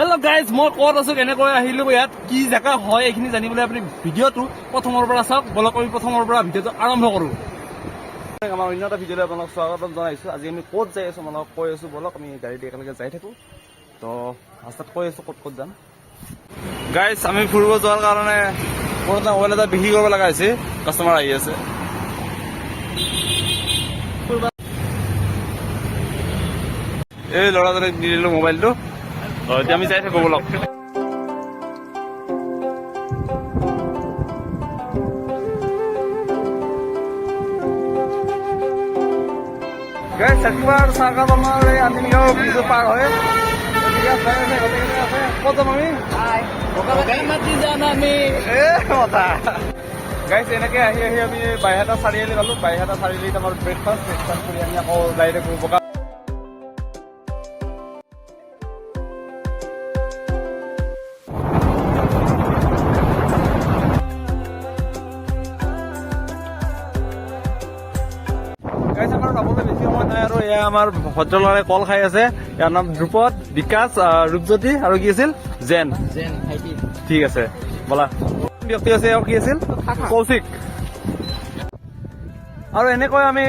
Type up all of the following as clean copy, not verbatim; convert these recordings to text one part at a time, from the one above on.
Hello' guys, মই ক'ত আছো, কেনেকৈ আহিলো, ইয়াত কি জেগা হয় এইখিনি জানিবলৈ আপুনি ভিডিঅ'টো প্ৰথমৰ পৰা চাওক। বলক আমি প্ৰথমৰ পৰা ভিডিঅ'টো আৰম্ভ কৰোঁ। আমাৰ অন্য এটা ভিডিঅ'লৈ আপোনাক স্বাগতম জনাইছোঁ। আজি আমি ক'ত যাই আছোঁ আপোনাক কৈ আছোঁ। বলক আমি গাড়ীতে একেলগে যাই থাকোঁ। তো ৰাস্তাত কৈ আছোঁ ক'ত যাম। গাইজ, আমি ফুৰিব যোৱাৰ কাৰণে পুৰণা মোবাইল এটা বিক্ৰী কৰিব লগা হৈছে। কাষ্টমাৰ আহি আছে। এই ল'ৰাজনক দি দিলোঁ মোবাইলটো। এতিয়া আমি যাই থাকোঁ বলক। চাকিবাৰ চাহকাপ আমাৰ এই আনিগাঁও ব্ৰিজো পাৰ হয়। ক'ত যাম আমি? গাইছ, এনেকৈ আহি আহি আমি বাইহাটা চাৰিআলি পালোঁ। বাইহাটা চাৰিআলিত আমাৰ ব্ৰেকফাষ্ট কৰি আমি আকৌ যাই থাকোঁ বগা। আমাৰ যাবলৈ বেছি সময় নাই আৰু এয়া আমাৰ ভদ্ৰলৰাই কল খাই আছে। ইয়াৰ নাম ধ্ৰুপদ, বিকাশ, ৰূপজ্যোতি আৰু কি আছিল জেন। ঠিক আছে, বলা ব্যক্তি আছে। আৰু কি আছিল কৌশিক। আৰু এনেকৈ আমি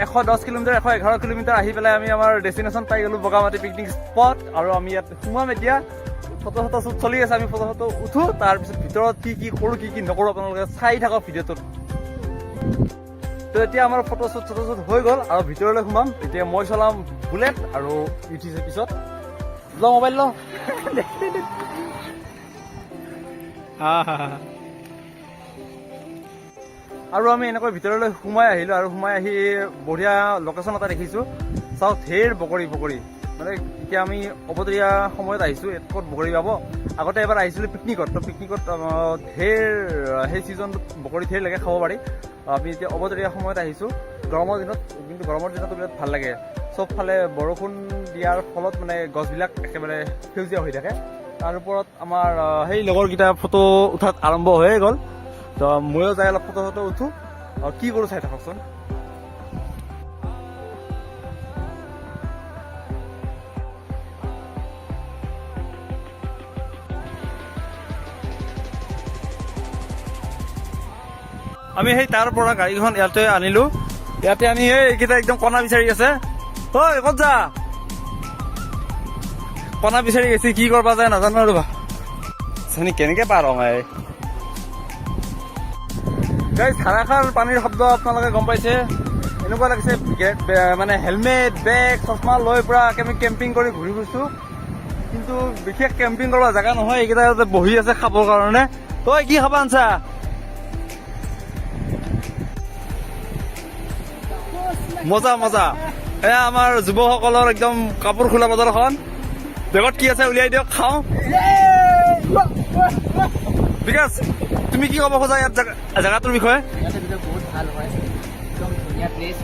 110 কিলোমিটাৰ 111 কিলোমিটাৰ আহি পেলাই আমি আমাৰ ডেষ্টিনেশ্যন পাই গ'লো, বগামাটি পিকনিক স্পট। আৰু আমি ইয়াত সোমাম এতিয়া। ফটো শ্বুট চলি আছে, আমি ফটো উঠো। তাৰপিছত ভিতৰত কি কি কৰোঁ কি কি নকৰোঁ আপোনালোকে চাই থাকক ভিডিঅ'টোত। তো এতিয়া আমাৰ ফটো শ্বুট হৈ গ'ল আৰু ভিতৰলৈ সোমাম। এতিয়া মই চলাম বুলেট আৰু উঠিছে পিছত ল মোবাইল ল। আৰু আমি এনেকৈ ভিতৰলৈ সোমাই আহিলোঁ আৰু সোমাই আহি বঢ়িয়া লোকেশ্যন এটা দেখিছোঁ। চাওক, ঢেৰ বগৰী মানে এতিয়া আমি অবতৰীয়া সময়ত আহিছোঁ। ক'ত বগৰী পাব। আগতে এবাৰ আহিছিলোঁ পিকনিকত। তো পিকনিকত ঢেৰ সেই ছিজনটোত বগৰী ঢেৰ লাগে, খাব পাৰি। আমি এতিয়া অবতৰীয়া সময়ত আহিছোঁ গৰমৰ দিনত, কিন্তু গৰমৰ দিনতো বিৰাট ভাল লাগে। চবফালে বৰষুণ দিয়াৰ ফলত মানে গছবিলাক একেবাৰে সেউজীয়া হৈ থাকে। তাৰ ওপৰত আমাৰ সেই লগৰকেইটা ফটো উঠাত আৰম্ভ হৈয়ে গ'ল। তো ময়ো যাই অলপ ফটো উঠোঁ। কি কৰোঁ চাই থাককচোন। আমি সেই তাৰ পৰা গাড়ীখন ইয়াতে আনিলোঁ। ইয়াতে আনি এইকেইটা একদম কণা বিচাৰি আছে। ঐ ক'ত যা? কণা বিচাৰি গৈছে, কি কৰবা যায় নাজানো ৰ'বা। কেনেকে পাৰ হয় গাইজ, ধাৰাসাৰ পানীৰ শব্দ আপোনালোকে গম পাইছে। এনেকুৱা লাগিছে মানে হেলমেট, বেগ, চশমা লৈ পুৰা আমি কেম্পিং কৰি ঘূৰি ফুৰিছোঁ। কিন্তু বিশেষ কেম্পিং কৰিব জেগা নহয়। এইকেইটা বহি আছে খাবৰ কাৰণে। তই কি খাবা আনছা? মজা মজা। এয়া আমাৰ যুৱকসকলৰ একদম কাপোৰ খোলা বজাৰখন। বেগত কি আছে উলিয়াই দিয়ক, খাওঁ। বিকাশ, তুমি কি ক'ব খোজা ইয়াত জেগাটোৰ বিষয়ে? বহুত ভাল হয়, একদম ধুনীয়া প্লেচ।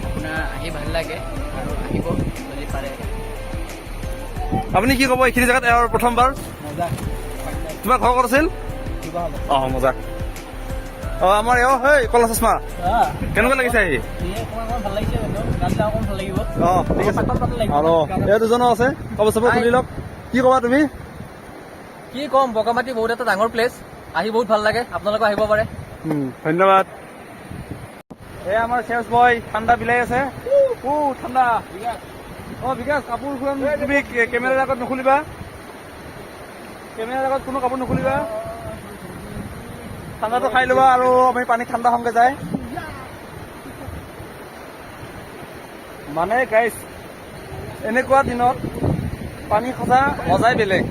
আপোনাৰ আহি ভাল লাগে আৰু আহিব যদি পাৰে। আপুনি কি ক'ব এইখিনি জেগাত এবাৰ প্ৰথমবাৰ? মজা। তোমাৰ ঘৰ ক'ত আছিল? অঁ, মজা। অঁ, আমাৰ সেই কলা চশমা কেনেকুৱা লাগিছে আহি? ভাল লাগিছে, ভাল লাগিব। অঁ, ঠিক আছে। আৰু এই দুজনো আছে, কাপোৰ চাপোৰ খুলি লওক। কি ক'বা তুমি? কি ক'ম, বগামাটি বহুত এটা ডাঙৰ প্লেচ, আহি বহুত ভাল লাগে। আপোনালোকে আহিব পাৰে। ধন্যবাদ। এই আমাৰ চেলছ বয় ঠাণ্ডা বিলাই আছে। ঠাণ্ডা। অঁ বিকাশ, কাপোৰ তুমি কেমেৰাৰ আগত নুখুলিবা। কেমেৰাৰ আগত কোনো কাপোৰ নুখুলিবা। ঠাণ্ডাটো খাই ল'বা আৰু আমি পানী ঠাণ্ডা সংগে যায়। মানে গাইজ, এনেকুৱা দিনত পানী খচা মজাই বেলেগ।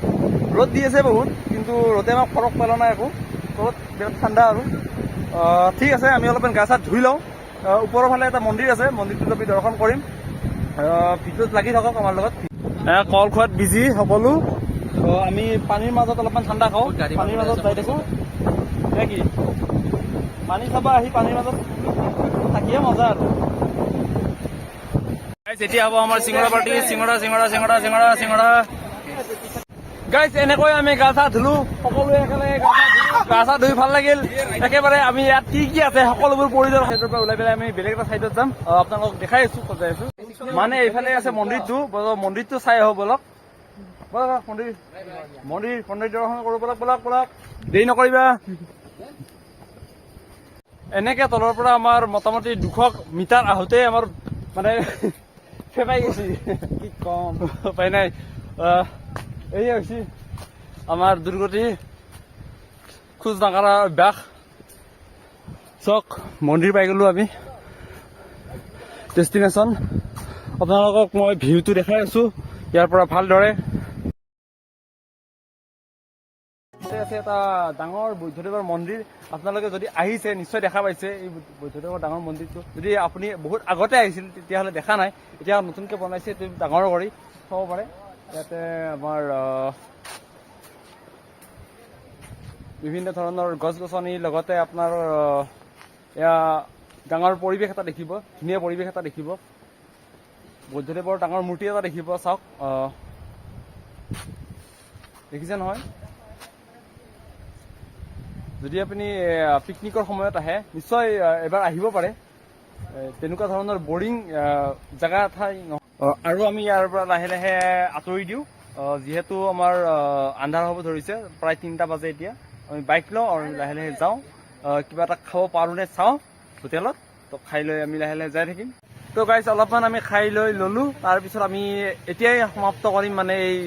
ৰ'দ দি আছে বহুত, কিন্তু ৰ'দে আমাক ফৰক পেলোৱা নাই একো। তলত বিৰাট ঠাণ্ডা আৰু ঠিক আছে। আমি অলপমান গা চা ধুই লওঁ। ওপৰৰ ফালে এটা মন্দিৰ আছে, মন্দিৰটোত আমি দৰ্শন কৰিম। ভিডিঅ'ত লাগি থাকক আমাৰ লগত। কল খোৱাত বিজি সকলো। আমি পানীৰ মাজত অলপমান ঠাণ্ডা খাওঁ। পানীৰ মাজত যাই থাকোঁ। কি পানী খাবা, আহি পানীৰ মাজত থাকিয়ে মজা আৰু। এতিয়া হ'ব আমাৰ চিঙৰা পাৰ্টি। চিঙৰা। গাইজ, এনেকৈ আমি গা চা ধুলো সকলোৱে একেলগে। গা চা ধুই ভাল লাগিল একেবাৰে। আমি ইয়াত কি কি আছে সকলোবোৰ পৰিদৰ্শন চাইডৰ পৰা ওলাই পেলাই আমি বেলেগ এটা চাইডত যাম। আপোনালোকক দেখাই আছো, ক'ত যাই আছো। মানে এইফালে আছে মন্দিৰটো চাই আহো বলক। ব'লক মন্দিৰ দৰ্শন কৰোঁ ব'লক দেৰি নকৰিবা। এনেকে তলৰ পৰা আমাৰ মোটামুটি 200 মিটাৰ আহোঁতে আমাৰ মানে ফেপাই গৈছে। কি কম উপায় নাই। এই হৈছে আমাৰ দুৰ্গতি খোজ নাকাঢ়া অভ্যাস। চক মন্দিৰ পাই গ'লো আমি ডেষ্টিনেশ্যন। আপোনালোকক মই ভিউটো দেখাই আছো ইয়াৰ পৰা ভালদৰে। আছে এটা ডাঙৰ বৌদ্ধদেৱৰ মন্দিৰ। আপোনালোকে যদি আহিছে নিশ্চয় দেখা পাইছে এই বৌদ্ধদেৱৰ ডাঙৰ মন্দিৰটো। যদি আপুনি বহুত আগতে আহিছিল তেতিয়াহ'লে দেখা নাই, এতিয়া নতুনকৈ বনাইছে, এইটো ডাঙৰ কৰি চাব পাৰে। ইয়াতে আমাৰ বিভিন্ন ধৰণৰ গছ গছনিৰ লগতে আপোনাৰ এয়া ডাঙৰ পৰিৱেশ এটা দেখিব, ধুনীয়া পৰিৱেশ এটা দেখিব। বৌদ্ধদেৱৰ ডাঙৰ মূৰ্তি এটা দেখিব। চাওক দেখিছে নহয়। যদি আপুনি পিকনিকৰ সময়ত আহে নিশ্চয় এবাৰ আহিব পাৰে। তেনেকুৱা ধৰণৰ বৰিং জেগা ঠাই আৰু আমি ইয়াৰ পৰা লাহে লাহে আঁতৰি দিওঁ, যিহেতু আমাৰ আন্ধাৰ হ'ব ধৰিছে, প্ৰায় 3টা বাজে এতিয়া। আমি বাইক লওঁ আৰু লাহে লাহে যাওঁ। কিবা এটা খাব পাৰোঁ নে চাওঁ হোটেলত, তো খাই লৈ আমি লাহে লাহে যাই থাকিম। তো গাইজ অলপমান আমি খাই লৈ ল'লোঁ, তাৰপিছত আমি এতিয়াই সমাপ্ত কৰিম মানে এই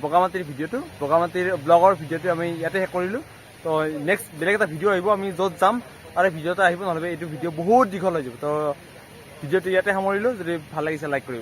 বগামাটিৰ ভিডিঅ'টো, বগামাটিৰ ব্লগৰ ভিডিঅ'টো আমি ইয়াতে শেষ কৰিলোঁ। তো নেক্সট বেলেগ এটা ভিডিঅ' আহিব, আমি য'ত যাম তাৰে ভিডিঅ' এটা আহিব, নহ'লে এইটো ভিডিঅ' বহুত দীঘল হৈ যাব। তো ভিডিঅ'টো ইয়াতে সামৰিলোঁ। যদি ভাল লাগিছে লাইক কৰিব।